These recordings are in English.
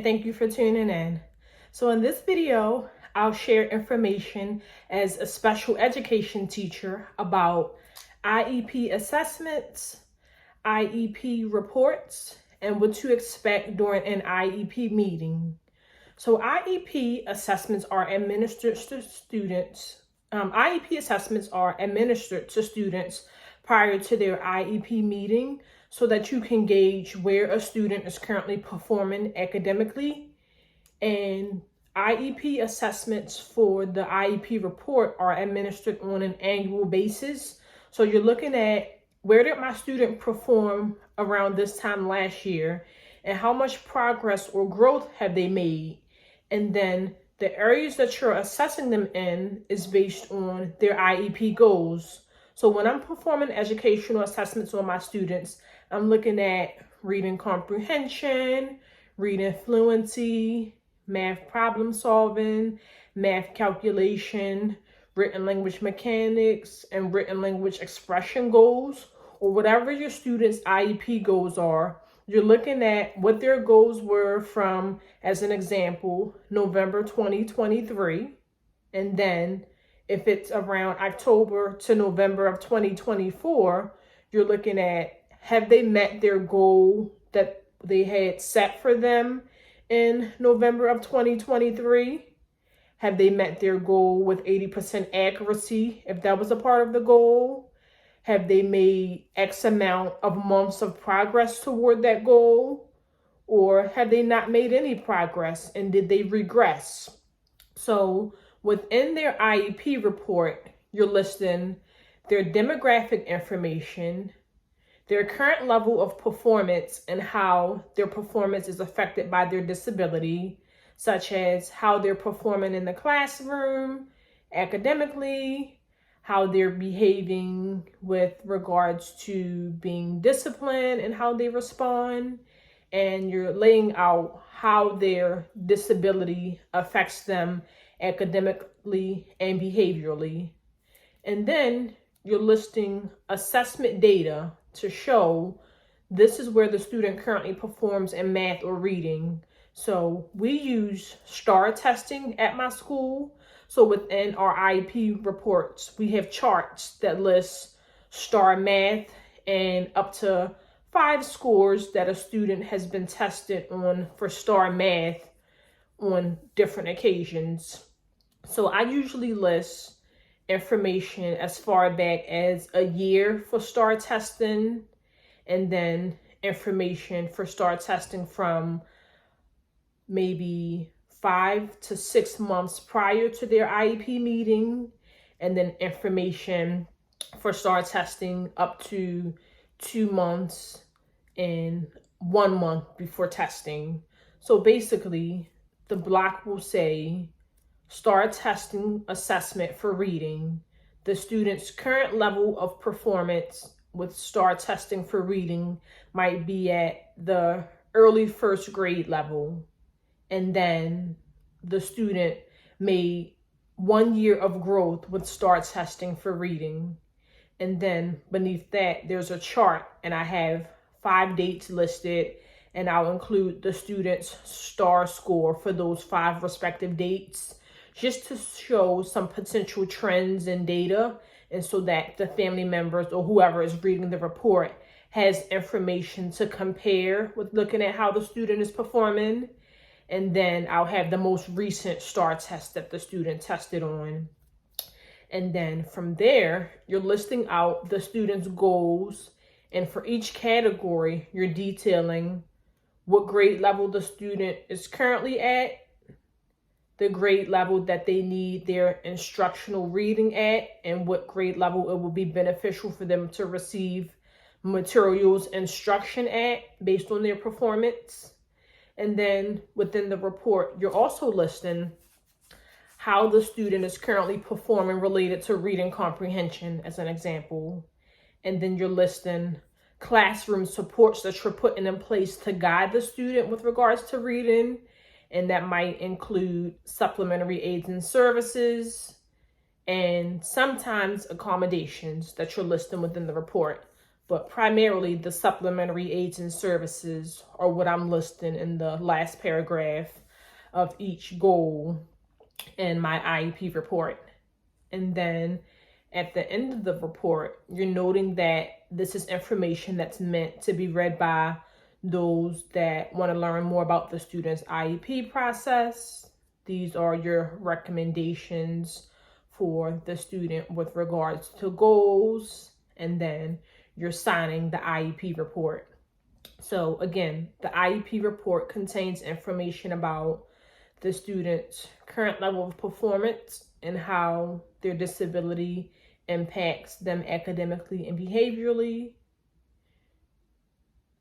thank you for tuning in. So in this video, I'll share information as a special education teacher about IEP assessments, IEP reports, and what to expect during an IEP meeting. So IEP assessments are administered to students. IEP assessments are administered to students prior to their IEP meeting so that you can gauge where a student is currently performing academically. And IEP assessments for the IEP report are administered on an annual basis. So you're looking at where did my student perform around this time last year and how much progress or growth have they made. And then the areas that you're assessing them in is based on their IEP goals. So when I'm performing educational assessments on my students, I'm looking at reading comprehension, reading fluency, math problem solving, math calculation, written language mechanics, and written language expression goals, or whatever your students' IEP goals are. You're looking at what their goals were from, as an example, November 2023. And then if it's around October to November of 2024, you're looking at, have they met their goal that they had set for them in November of 2023? Have they met their goal with 80% accuracy, if that was a part of the goal? Have they made X amount of months of progress toward that goal? Or have they not made any progress and did they regress? So within their IEP report, you're listing their demographic information, their current level of performance and how their performance is affected by their disability, such as how they're performing in the classroom, academically, how they're behaving with regards to being disciplined and how they respond. And you're laying out how their disability affects them academically and behaviorally. And then you're listing assessment data to show this is where the student currently performs in math or reading. So we use STAR testing at my school. So within our IEP reports, we have charts that list STAR math and up to 5 scores that a student has been tested on for STAR math on different occasions. So I usually list information as far back as a year for STAR testing, and then information for STAR testing from maybe 5 to 6 months prior to their IEP meeting, and then information for STAR testing up to 2 months and 1 month before testing. So basically, the block will say STAR testing assessment for reading. The student's current level of performance with STAR testing for reading might be at the early first grade level. And then the student made 1 year of growth with STAR testing for reading. And then beneath that, there's a chart, and I have 5 dates listed, and I'll include the student's STAR score for those 5 respective dates, just to show some potential trends in data, and so that the family members or whoever is reading the report has information to compare with looking at how the student is performing. And then I'll have the most recent STAR test that the student tested on. And then from there, you're listing out the student's goals. And for each category, you're detailing what grade level the student is currently at, the grade level that they need their instructional reading at, and what grade level it will be beneficial for them to receive materials instruction at based on their performance. And then within the report, you're also listing how the student is currently performing related to reading comprehension, as an example. And then you're listing classroom supports that you're putting in place to guide the student with regards to reading. And that might include supplementary aids and services, and sometimes accommodations that you're listing within the report. but primarily the supplementary aids and services are what I'm listing in the last paragraph of each goal in my IEP report. And then at the end of the report, you're noting that this is information that's meant to be read by those that want to learn more about the student's IEP process. These are your recommendations for the student with regards to goals, and then you're signing the IEP report. So again, the IEP report contains information about the student's current level of performance and how their disability impacts them academically and behaviorally,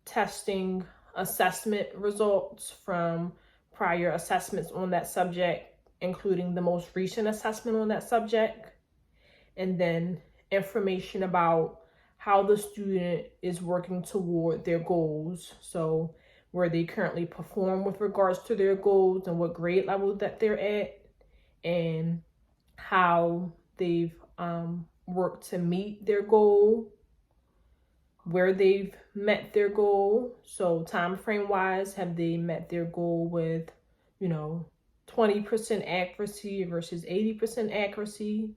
testing assessment results from prior assessments on that subject, including the most recent assessment on that subject, and then information about how the student is working toward their goals. So where they currently perform with regards to their goals and what grade level that they're at, and how they've worked to meet their goal, where they've met their goal. So time frame wise, have they met their goal with, 20% accuracy versus 80% accuracy?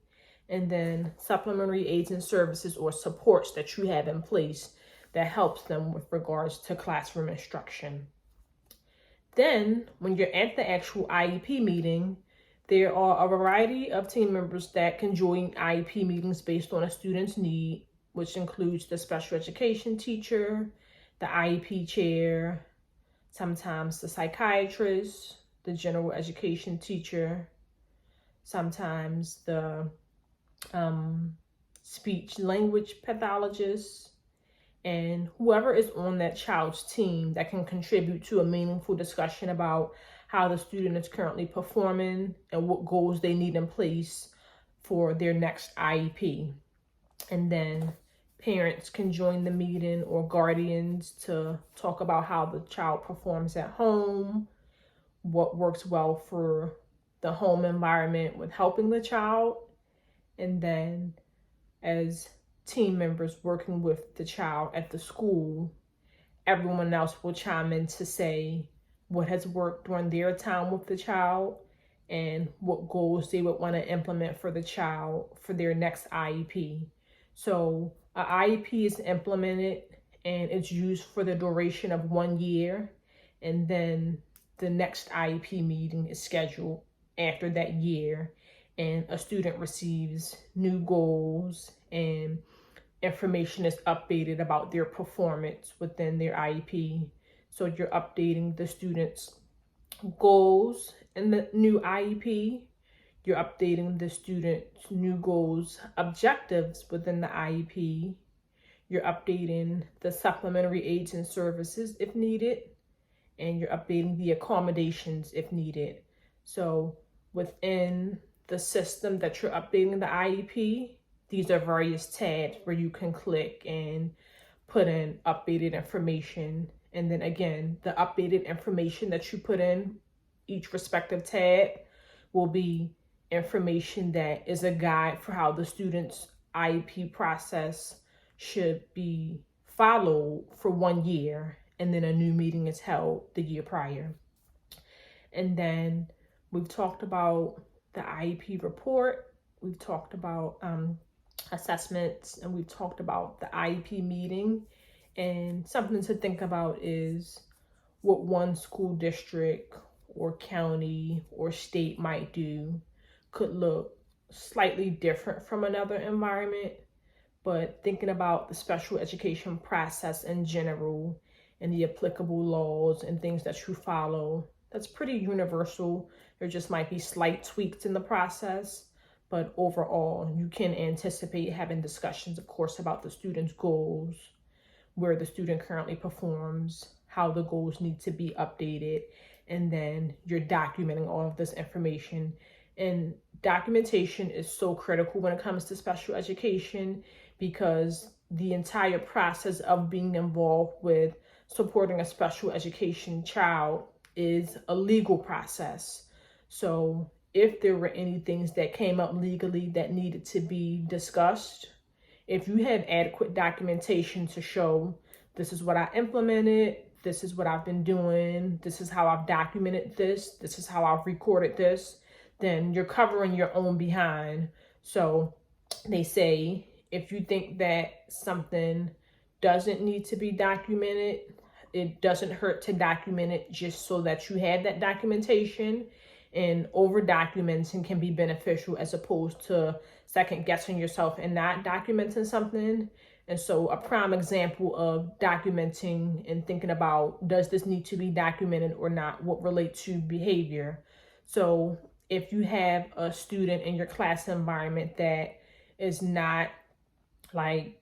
And then supplementary aids and services or supports that you have in place that helps them with regards to classroom instruction. Then when you're at the actual IEP meeting, there are a variety of team members that can join IEP meetings based on a student's need, which includes the special education teacher, the IEP chair, sometimes the psychiatrist, the general education teacher, sometimes the speech language pathologist, and whoever is on that child's team that can contribute to a meaningful discussion about how the student is currently performing and what goals they need in place for their next IEP. And then parents can join the meeting or guardians to talk about how the child performs at home, what works well for the home environment with helping the child. And then as team members working with the child at the school, everyone else will chime in to say what has worked during their time with the child and what goals they would want to implement for the child for their next IEP. So an IEP is implemented and it's used for the duration of 1 year, and then the next IEP meeting is scheduled after that year, and a student receives new goals and information is updated about their performance within their IEP. So you're updating the student's goals in the new IEP. You're updating the student's new goals, objectives within the IEP. You're updating the supplementary aids and services if needed, and you're updating the accommodations if needed. So within the system that you're updating the IEP, these are various tabs where you can click and put in updated information. And then again, the updated information that you put in each respective tab will be information that is a guide for how the student's IEP process should be followed for 1 year. And then a new meeting is held the year prior. And then we've talked about the IEP report. We've talked about assessments, and we've talked about the IEP meeting. And something to think about is what one school district or county or state might do could look slightly different from another environment. But thinking about the special education process in general and the applicable laws and things that you follow, that's pretty universal. There just might be slight tweaks in the process, but overall, you can anticipate having discussions, of course, about the student's goals, where the student currently performs, how the goals need to be updated, and then you're documenting all of this information. And documentation is so critical when it comes to special education, because the entire process of being involved with supporting a special education child is a legal process. So if there were any things that came up legally that needed to be discussed, if you have adequate documentation to show this is what I implemented, this is what I've been doing, this is how I've documented this is how I've recorded this, then you're covering your own behind. So they say if you think that something doesn't need to be documented, it doesn't hurt to document it just so that you have that documentation. And over documenting can be beneficial as opposed to second guessing yourself and not documenting something. And so a prime example of documenting and thinking about, does this need to be documented or not, would relate to behavior. So if you have a student in your class environment that is not like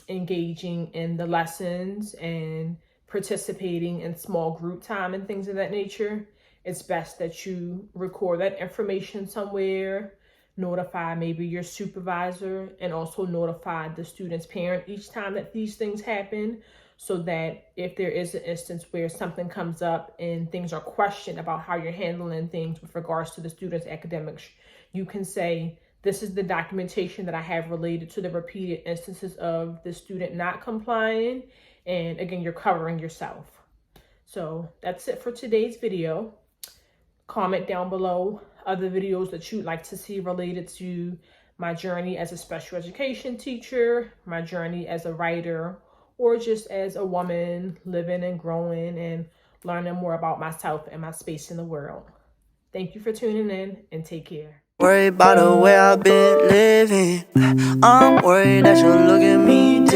engaging in the lessons and participating in small group time and things of that nature, it's best that you record that information somewhere, notify maybe your supervisor, and also notify the student's parent each time that these things happen, so that if there is an instance where something comes up and things are questioned about how you're handling things with regards to the student's academics, you can say, this is the documentation that I have related to the repeated instances of the student not complying. And again, you're covering yourself. So that's it for today's video. Comment down below other videos that you'd like to see related to my journey as a special education teacher, my journey as a writer, or just as a woman living and growing and learning more about myself and my space in the world. Thank you for tuning in, and take care. Worried about the way I've been living. I'm worried that you'll look at me different.